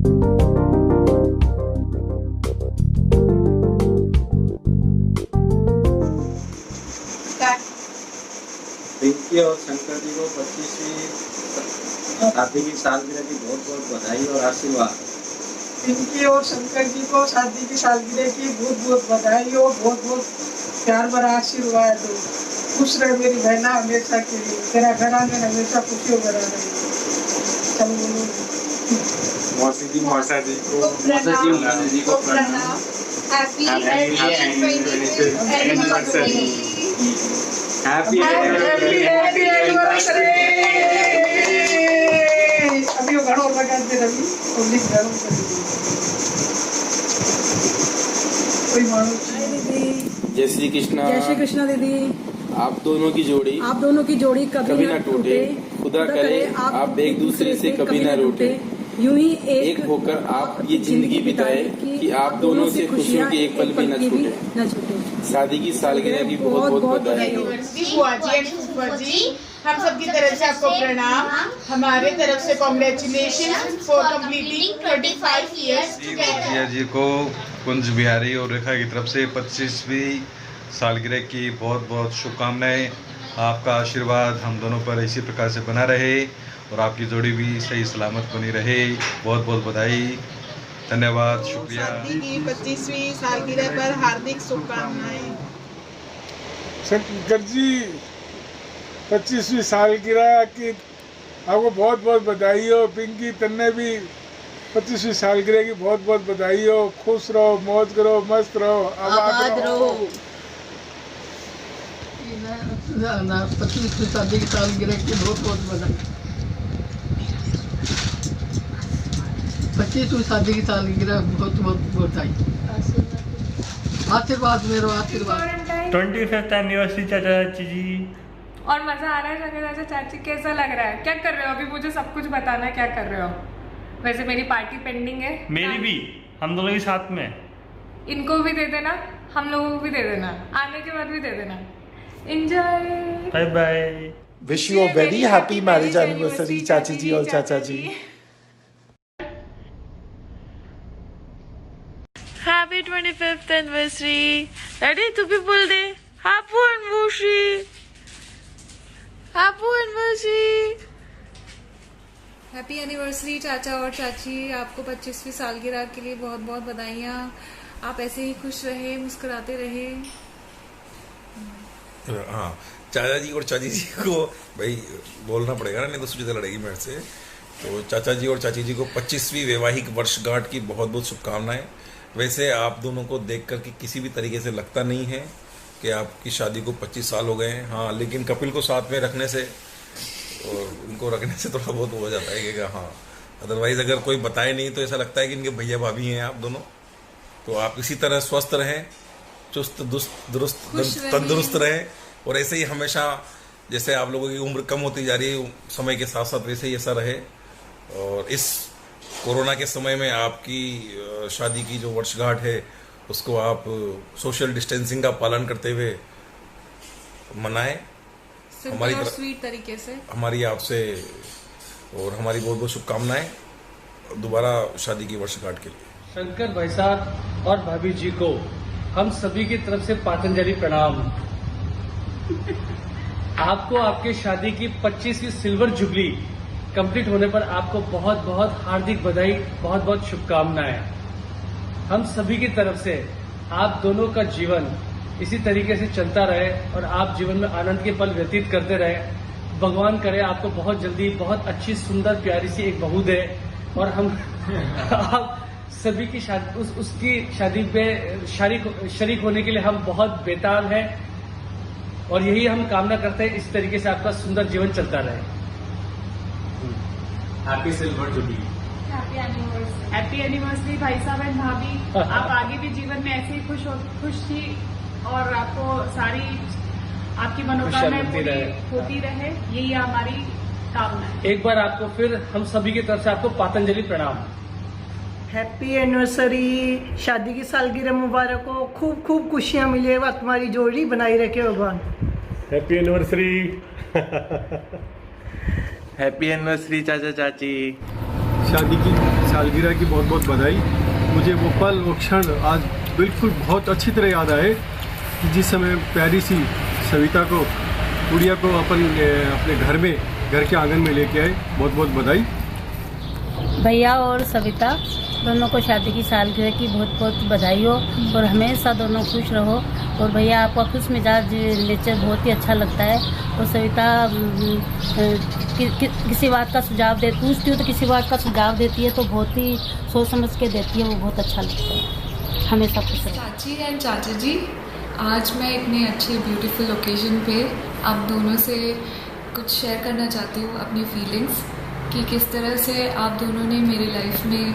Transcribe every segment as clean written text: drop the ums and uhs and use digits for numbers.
पिंकी और शंकर जी को 25वीं शादी की सालगिरह की बहुत बहुत बधाई और आशीर्वाद। पिंकी और शंकर जी को शादी की सालगिरह की बहुत बहुत बधाई और बहुत बहुत प्यार भरा आशीर्वाद। खुश रहे मेरी बहना हमेशा के लिए, तेरा घर आंगन हमेशा खुशियों भरा रहे। चलो बोलो। मौसी जी मौसा जी को प्रणाम। Happy anniversary. Happy anniversary. अभी वो घड़ों लगाते रवि और लिख घड़ों कर कोई मानो। जय श्री कृष्णा। जय श्री कृष्णा दीदी। आप दोनों की जोड़ी कभी ना टूटे। खुदा करे आप एक दूसरे से कभी ना रूठे। यूं ही एक होकर आप ये जिंदगी बिताए कि आप दोनों से खुशियों की एक पल भी न छूटे। शादी की सालगिरह की बहुत बहुत बधाई। बुआ जी एंड फूफा जी, हम सब की तरफ से आपको प्रणाम। हमारे तरफ से कांग्रेचुलेशन फॉर कंप्लीटिंग 35 इयर्स जिया जी को कुंज बिहारी और रेखा की तरफ से 25वीं सालगिरह की बहुत बहुत शुभकामनाएं। आपका आशीर्वाद हम दोनों पर इसी प्रकार से बना रहे और आपकी जोड़ी भी सही सलामत बनी रहे। बहुत बहुत बधाई, धन्यवाद, शुक्रिया। शादी की 25वीं सालगिरह पर हार्दिक शुभकामनाएं। शंकर जी 25वीं सालगिरह की आपको बहुत बहुत बधाई हो। पिंकी तन्ने भी 25वीं सालगिरह की बहुत बहुत बधाई हो। खुश रहो, मौज करो, मस्त रहो, आबाद रहो। 25वीं शादी की सालगिरह की बहुत बहुत बधाई। 25वीं शादी की सालगिरह बहुत बहुत बधाई। आशीर्वाद मेरो आशीर्वाद। 25th एनिवर्सरी चाचा चाची जी। और मजा आ रहा है चाचा चाचा चाची? कैसा लग रहा है? क्या कर रहे हो अभी? मुझे सब कुछ बताना है, क्या कर रहे हो? वैसे मेरी पार्टी पेंडिंग है। मेरी भी, हम दोनों के साथ में। इनको भी दे देना, हम लोगों को भी दे देना, आने के बाद भी दे देना। Enjoy, bye bye. Wish you a very happy marriage anniversary chachi ji और चाचा जी। Happy 25th anniversary. डैडी तू भी बोल दे happy anniversary. Happy anniversary. Happy anniversary चाचा और चाची, आपको 25वीं सालगिरह के लिए बहुत बहुत बधाइयाँ। आप ऐसे ही खुश रहे, मुस्कुराते रहे। हाँ, चाचा जी और चाची जी को भाई बोलना पड़ेगा ना, नहीं तो सुचिता लड़ेगी मेरे से। तो चाचा जी और चाची जी को 25वीं वैवाहिक वर्षगांठ की बहुत बहुत शुभकामनाएं। वैसे आप दोनों को देख कर कि किसी भी तरीके से लगता नहीं है कि आपकी शादी को 25 साल हो गए हैं। हाँ, लेकिन कपिल को साथ में रखने से और उनको रखने से थोड़ा बहुत हो जाता है कि हाँ, अदरवाइज अगर कोई बताए नहीं तो ऐसा लगता है कि इनके भैया भाभी हैं आप दोनों। तो आप इसी तरह स्वस्थ रहें, चुस्त दुरुस्त तंदुरुस्त रहें और ऐसे ही हमेशा, जैसे आप लोगों की उम्र कम होती जा रही है समय के साथ साथ, वैसे ही ऐसा रहे। और इस कोरोना के समय में आपकी शादी की जो वर्षगांठ है उसको आप सोशल डिस्टेंसिंग का पालन करते हुए मनाएं। हमारी तरफ स्वीट तरीके से हमारी आपसे और हमारी बहुत बहुत शुभकामनाएं दोबारा शादी की वर्षगांठ के लिए। शंकर भाई साहब और भाभी जी को हम सभी की तरफ से पतंजलि प्रणाम। आपको आपके शादी की 25वीं सिल्वर जुबली कंप्लीट होने पर आपको बहुत बहुत हार्दिक बधाई, बहुत बहुत शुभकामनाएं। हम सभी की तरफ से आप दोनों का जीवन इसी तरीके से चलता रहे और आप जीवन में आनंद के पल व्यतीत करते रहे। भगवान करे आपको बहुत जल्दी बहुत अच्छी सुंदर प्यारी सी एक बहू दे और हम आप सभी की शादी उसकी शादी पे शरीक होने के लिए हम बहुत बेताब हैं और यही हम कामना करते हैं इस तरीके से आपका सुंदर जीवन चलता रहे। Happy silver jubilee. Happy anniversary भाई साहब एंड भाभी। आप आगे भी जीवन में ऐसे ही खुश थी और आपको सारी आपकी मनोकामनाएं पूरी होती रहे, यही हमारी कामना है। एक बार आपको फिर हम सभी की तरफ से आपको पतंजलि प्रणाम। हैप्पी एनिवर्सरी, शादी की सालगिरह मुबारक हो, खूब खूब खुशियाँ मिले, वह तुम्हारी जोड़ी बनाई रखे भगवान। Happy anniversary. हैप्पी एनिवर्सरी चाचा चाची। शादी की सालगिरह की बहुत बहुत बधाई। मुझे वो पल, वो क्षण आज बिल्कुल बहुत अच्छी तरह याद आए कि जिस समय प्यारी सी सविता को, गुड़िया को अपने घर के आंगन में लेके आए। बहुत बहुत बधाई। भैया और सविता दोनों को शादी की सालगिरह की बहुत बहुत बधाई हो और हमेशा दोनों खुश रहो। और भैया आपका खुश मिजाज नेचर बहुत ही अच्छा लगता है। और सविता किसी बात का सुझाव पूछती हो तो किसी बात का सुझाव देती है तो बहुत ही सोच समझ के देती है, वो बहुत अच्छा लगता है। हमेशा खुश रहो। चाची एंड चाचा जी, आज मैं इतने अच्छे ब्यूटीफुल ओकेजन पे आप दोनों से कुछ शेयर करना चाहती हूँ अपनी फीलिंग्स कि किस तरह से आप दोनों ने मेरी लाइफ में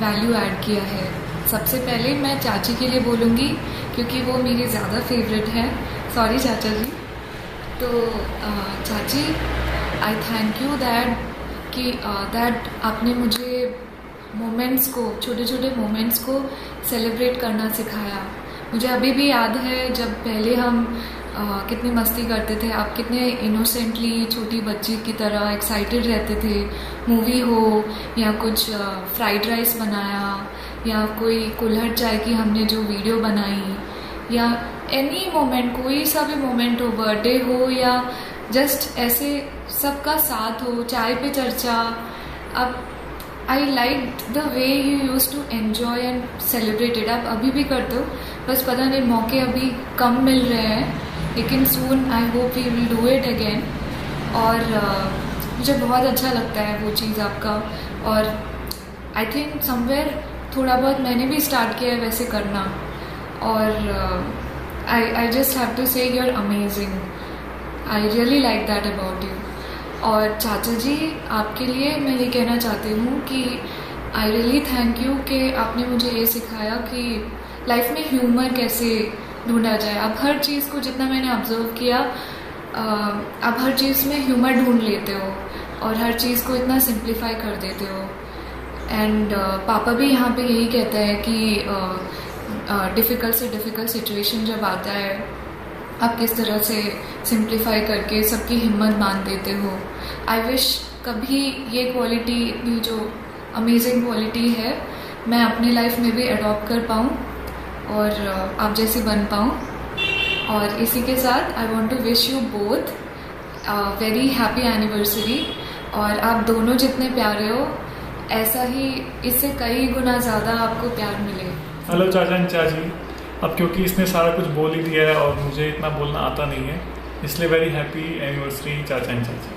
वैल्यू ऐड किया है। सबसे पहले मैं चाची के लिए बोलूँगी क्योंकि वो मेरी ज़्यादा फेवरेट है। सॉरी चाचा जी। तो चाची, आई थैंक यू दैट आपने मुझे मोमेंट्स को, छोटे छोटे मोमेंट्स को सेलिब्रेट करना सिखाया। मुझे अभी भी याद है जब पहले हम कितनी मस्ती करते थे, आप कितने इनोसेंटली छोटी बच्ची की तरह एक्साइटेड रहते थे। मूवी हो या कुछ फ्राइड राइस बनाया या कोई कुल्हड़ चाय की हमने जो वीडियो बनाई या एनी मोमेंट, कोई सा भी मोमेंट हो, बर्थडे हो या जस्ट ऐसे सबका साथ हो, चाय पे चर्चा। अब I like the way you use to enjoy and celebrate it. आप अभी भी करते हो, बस पता नहीं मौके अभी कम मिल रहे हैं, लेकिन soon I hope we will do it again. और मुझे बहुत अच्छा लगता है वो चीज़ आपका। और आई थिंक समवेयर थोड़ा बहुत मैंने भी स्टार्ट किया है वैसे करना। और I just have to say you are amazing. I really like that about you. और चाचा जी, आपके लिए मैं ये कहना चाहती हूँ कि आई रियली थैंक यू कि आपने मुझे ये सिखाया कि लाइफ में ह्यूमर कैसे ढूंढा जाए। अब हर चीज़ को, जितना मैंने ऑब्जर्व किया, अब हर चीज़ में ह्यूमर ढूंढ लेते हो और हर चीज़ को इतना सिंप्लीफाई कर देते हो। एंड पापा भी यहाँ पे यही कहते हैं कि डिफ़िकल्ट से डिफ़िकल्ट सिचुएशन जब आता है, आप किस तरह से सिंप्लीफाई करके सबकी हिम्मत बांध देते हो। आई विश कभी ये क्वालिटी, इतनी जो अमेजिंग क्वालिटी है, मैं अपनी लाइफ में भी अडॉप्ट कर पाऊँ और आप जैसी बन पाऊँ। और इसी के साथ I want to wish you both very happy anniversary. और आप दोनों जितने प्यारे हो, ऐसा ही इससे कई गुना ज़्यादा आपको प्यार मिले। हेलो चाचा एंड चाची। अब क्योंकि इसने सारा कुछ बोल ही दिया है और मुझे इतना बोलना आता नहीं है, इसलिए वेरी हैप्पी एनिवर्सरी चाचा एंड चाची।